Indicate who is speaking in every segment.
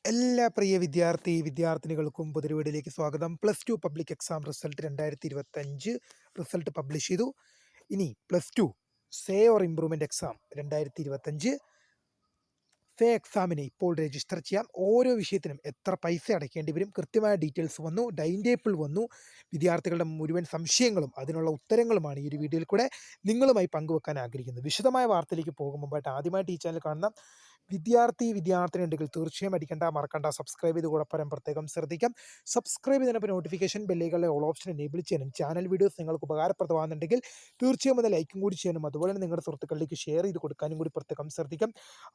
Speaker 1: എല്ലാ പ്രിയ വിദ്യാർത്ഥിനികൾക്കും പുതിയൊരു വീഡിയോയിലേക്ക് സ്വാഗതം. +2 public exam result 2025 result publish ചെയ്തു. ഇനി +2 say or improvement exam 2025 say എക്സാമിന് ഇപ്പോൾ രജിസ്റ്റർ ചെയ്യാം. ഓരോ വിഷയത്തിനും എത്ര പൈസ അടയ്ക്കേണ്ടി വരും, കൃത്യമായ ഡീറ്റെയിൽസ് വന്നു, ടൈം ടേബിൾ വന്നു. വിദ്യാർത്ഥികളുടെ മുഴുവൻ സംശയങ്ങളും അതിനുള്ള ഉത്തരങ്ങളുമാണ് ഈ ഒരു വീഡിയോയിൽ കൂടെ നിങ്ങളുമായി പങ്കുവെക്കാൻ ആഗ്രഹിക്കുന്നത്. വിശദമായ വാർത്തയിലേക്ക് പോകും മുമ്പായിട്ട് ആദ്യമായിട്ട് ഈ ചാനൽ കാണുന്ന വിദ്യാർത്ഥിനി ഉണ്ടെങ്കിൽ തീർച്ചയായും മറക്കണ്ട സബ്സ്ക്രൈബ് ചെയ്ത് കൂടെ പ്രത്യേകം ശ്രദ്ധിക്കാം. സബ്സ്ക്രൈബ് ചെയ്തതിനൊപ്പം നോട്ടിഫിക്കേഷൻ ബെല്ലുകളിലെ ഓൾ ഓപ്ഷൻ എനേബിൾ ചെയ്യാനും ചാനൽ വീഡിയോസ് നിങ്ങൾക്ക് ഉപകാരപ്രദമാകുന്നുണ്ടെങ്കിൽ തീർച്ചയായും അത് ലൈക്കും കൂടി ചെയ്യാനും അതുപോലെ തന്നെ നിങ്ങളുടെ സുഹൃത്തുക്കളിലേക്ക് ഷെയർ ചെയ്ത് കൊടുക്കാനും കൂടി പ്രത്യേകം ശ്രദ്ധിക്കാം.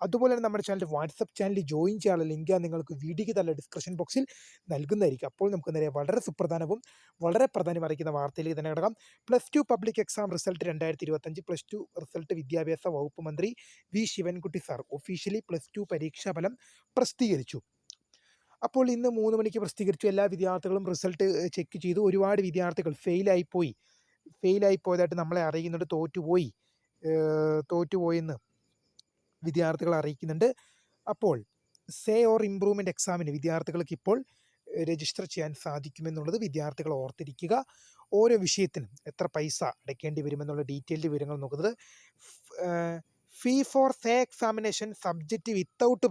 Speaker 1: അതുപോലെ തന്നെ നമ്മുടെ ചാനൽ വാട്സപ്പ് ചാനലിൽ ജോയിൻ ചെയ്യാനുള്ള ലിങ്ക് നിങ്ങൾക്ക് വീഡിയോയ്ക്ക് തന്നെ ഡിസ്ക്രിപ്ഷൻ ബോക്സിൽ നൽകുന്നതായിരിക്കും. അപ്പോൾ നമുക്ക് നേരെ വളരെ സുപ്രധാനവും വളരെ പ്രാധാന്യം അറിയിക്കുന്ന വാർത്തയിലേക്ക് തന്നെ കിടക്കാം. +2 പബ്ലിക് എക്സാം റിസൾട്ട് 2025 +2 റിസൾട്ട് വിദ്യാഭ്യാസ വകുപ്പ് മന്ത്രി വി ശിവൻകുട്ടി സാർ ഒഫീഷ്യലി +2 പരീക്ഷാഫലം പ്രസിദ്ധീകരിച്ചു. അപ്പോൾ ഇന്ന് 3 മണിക്ക് പ്രസിദ്ധീകരിച്ചു. എല്ലാ വിദ്യാർത്ഥികളും റിസൾട്ട് ചെക്ക് ചെയ്തു. ഒരുപാട് വിദ്യാർത്ഥികൾ ഫെയിലായി പോയതായിട്ട് നമ്മളെ അറിയിക്കുന്നുണ്ട്. തോറ്റുപോയെന്ന് വിദ്യാർത്ഥികൾ അറിയിക്കുന്നുണ്ട്. അപ്പോൾ സേ ഓർ ഇംപ്രൂവ്മെന്റ് എക്സാമിന് വിദ്യാർത്ഥികൾക്ക് ഇപ്പോൾ രജിസ്റ്റർ ചെയ്യാൻ സാധിക്കുമെന്നുള്ളത് വിദ്യാർത്ഥികൾ ഓർത്തിരിക്കുക. ഓരോ വിഷയത്തിനും എത്ര പൈസ അടയ്ക്കേണ്ടി വരുമെന്നുള്ള ഡീറ്റെയിൽഡ് വിവരങ്ങൾ നോക്കുന്നത്. Fee for say examination subject without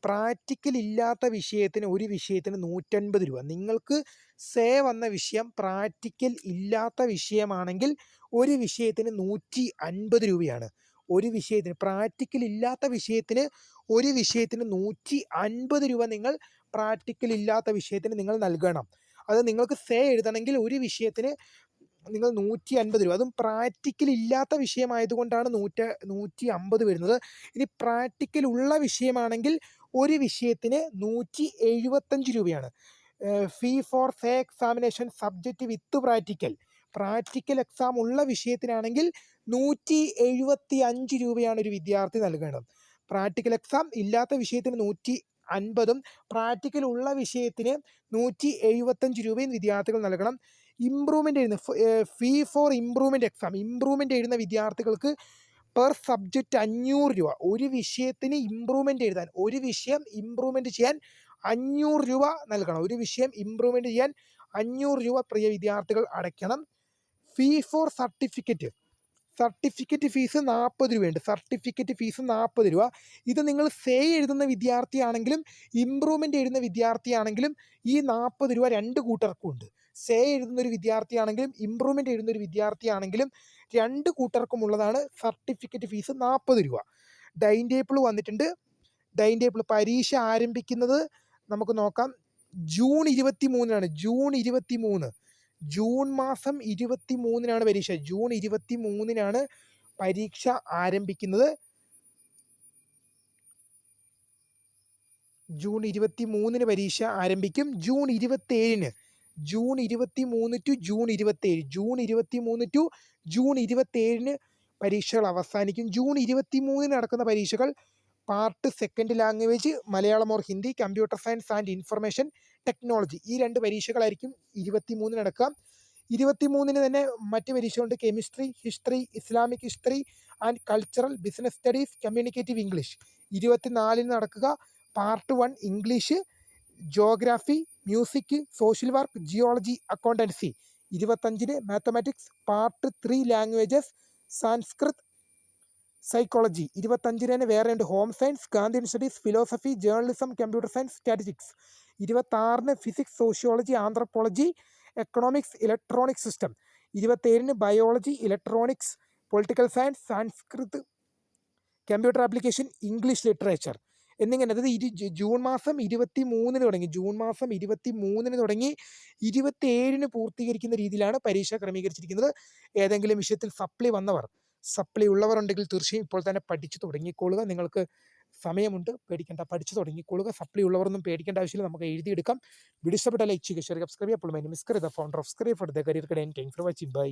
Speaker 1: practical ഇല്ലാത്ത വിഷയത്തിന് ഒരു വിഷയത്തിന് 150 രൂപ. നിങ്ങൾക്ക് സേ വന്ന വിഷയം പ്രാക്ടിക്കൽ ഇല്ലാത്ത വിഷയമാണെങ്കിൽ ഒരു വിഷയത്തിന് 150 രൂപയാണ്. ഒരു വിഷയത്തിന് പ്രാക്ടിക്കൽ ഇല്ലാത്ത വിഷയത്തിന് ഒരു വിഷയത്തിന് 150 രൂപ നിങ്ങൾ പ്രാക്ടിക്കൽ ഇല്ലാത്ത വിഷയത്തിന് നിങ്ങൾ നൽകണം. അത് നിങ്ങൾക്ക് സേ എഴുതണമെങ്കിൽ ഒരു വിഷയത്തിന് നിങ്ങൾ 150 രൂപ. അതും പ്രാക്ടിക്കൽ ഇല്ലാത്ത വിഷയമായതുകൊണ്ടാണ് 150 വരുന്നത്. ഇനി പ്രാക്ടിക്കൽ ഉള്ള വിഷയമാണെങ്കിൽ ഒരു വിഷയത്തിന് 175 രൂപയാണ്. Fee for say examination subject with practical exam ഉള്ള വിഷയത്തിനാണെങ്കിൽ 175 രൂപയാണ് ഒരു വിദ്യാർത്ഥി നൽകേണ്ടത്. പ്രാക്ടിക്കൽ എക്സാം ഇല്ലാത്ത വിഷയത്തിന് 150ഉം പ്രാക്ടിക്കൽ ഉള്ള വിഷയത്തിന് 175 രൂപയും വിദ്യാർത്ഥികൾ നൽകണം. ഇംപ്രൂവ്മെൻ്റ് എഴുതുന്ന ഫീ ഫോർ ഇംപ്രൂവ്മെൻ്റ് എഴുതുന്ന വിദ്യാർത്ഥികൾക്ക് പെർ സബ്ജക്റ്റ് 500 രൂപ. ഒരു വിഷയത്തിന് ഇംപ്രൂവ്മെൻ്റ് എഴുതാൻ, ഒരു വിഷയം ഇംപ്രൂവ്മെൻ്റ് ചെയ്യാൻ 500 രൂപ നൽകണം. ഒരു വിഷയം ഇംപ്രൂവ്മെൻ്റ് ചെയ്യാൻ 500 രൂപ പ്രിയ വിദ്യാർത്ഥികൾ അടയ്ക്കണം. ഫീ ഫോർ സർട്ടിഫിക്കറ്റ് ഫീസ് 40 രൂപയുണ്ട്. സർട്ടിഫിക്കറ്റ് ഫീസ് 40 രൂപ. ഇത് നിങ്ങൾ സേ എഴുതുന്ന വിദ്യാർത്ഥിയാണെങ്കിലും ഇംപ്രൂവ്മെൻ്റ് എഴുതുന്ന വിദ്യാർത്ഥിയാണെങ്കിലും ഈ 40 രൂപ രണ്ട് കൂട്ടർക്കും ഉണ്ട്. സേ എഴുതുന്ന ഒരു വിദ്യാർത്ഥിയാണെങ്കിലും ഇംപ്രൂവ്മെൻ്റ് എഴുതുന്ന ഒരു വിദ്യാർത്ഥിയാണെങ്കിലും രണ്ട് കൂട്ടർക്കും ഉള്ളതാണ് സർട്ടിഫിക്കറ്റ് ഫീസ് 40 രൂപ. ടൈം ടേബിൾ വന്നിട്ടുണ്ട്. ടൈം ടേബിൾ പരീക്ഷ ആരംഭിക്കുന്നത് നമുക്ക് നോക്കാം. ജൂൺ 23 ജൂൺ മാസം 23 പരീക്ഷ. ജൂൺ 23 പരീക്ഷ ആരംഭിക്കുന്നത്. ജൂൺ 23 പരീക്ഷ ആരംഭിക്കും. ജൂൺ 23 ടു ജൂൺ 27 പരീക്ഷകൾ അവസാനിക്കും. ജൂൺ 23 നടക്കുന്ന പരീക്ഷകൾ part second language Malayalam or Hindi, computer science and information technology, ഈ രണ്ട് പരീക്ഷകളായിരിക്കും 23 നടക്കുക. 23 തന്നെ മറ്റ് പരീക്ഷകളുണ്ട്. Chemistry, history, Islamic history and cultural, business studies, communicative English. 24 നടക്കുക part 1 English, geography, music, social work, geology, accountancy. 25 mathematics, part 3 languages, Sanskrit, psychology. 25 വേറെ ഉണ്ട് home science, Gandhian studies, philosophy, journalism, computer science, statistics. 26 physics, sociology, anthropology, economics, electronic system. 27 biology, electronics, political science, Sanskrit, computer application, English literature എന്നിങ്ങനെ. അതായത് June മാസം 23 തുടങ്ങി. 27 പൂർത്തീകരിക്കുന്ന രീതിയിലാണ് പരീക്ഷ ക്രമീകരിച്ചിരിക്കുന്നത്. ഏതെങ്കിലും വിഷയത്തിൽ സപ്ലി ഉള്ളവർ ഉണ്ടെങ്കിൽ തീർച്ചയായും ഇപ്പോൾ തന്നെ പഠിച്ചു തുടങ്ങിക്കൊള്ളുക. നിങ്ങൾക്ക് സമയമുണ്ട്, പേടിക്കേണ്ട, പഠിച്ചു തുടങ്ങിക്കൊള്ളുക. സപ്ലി ഉള്ളവരൊന്നും പേടിക്കേണ്ട ആവശ്യമില്ല, നമുക്ക് എഴുതിയെടുക്കാം. വീഡിയോ ഇഷ്ടപ്പെട്ട ലൈക്ക് ചെയ്യുക, ഷെയർ, സബ്സ്ക്രൈബ് ചെയ്യുക. അപ്പോൾ my name is Kareer, the founder of scribe for the career guidance. Thanks for watching. By.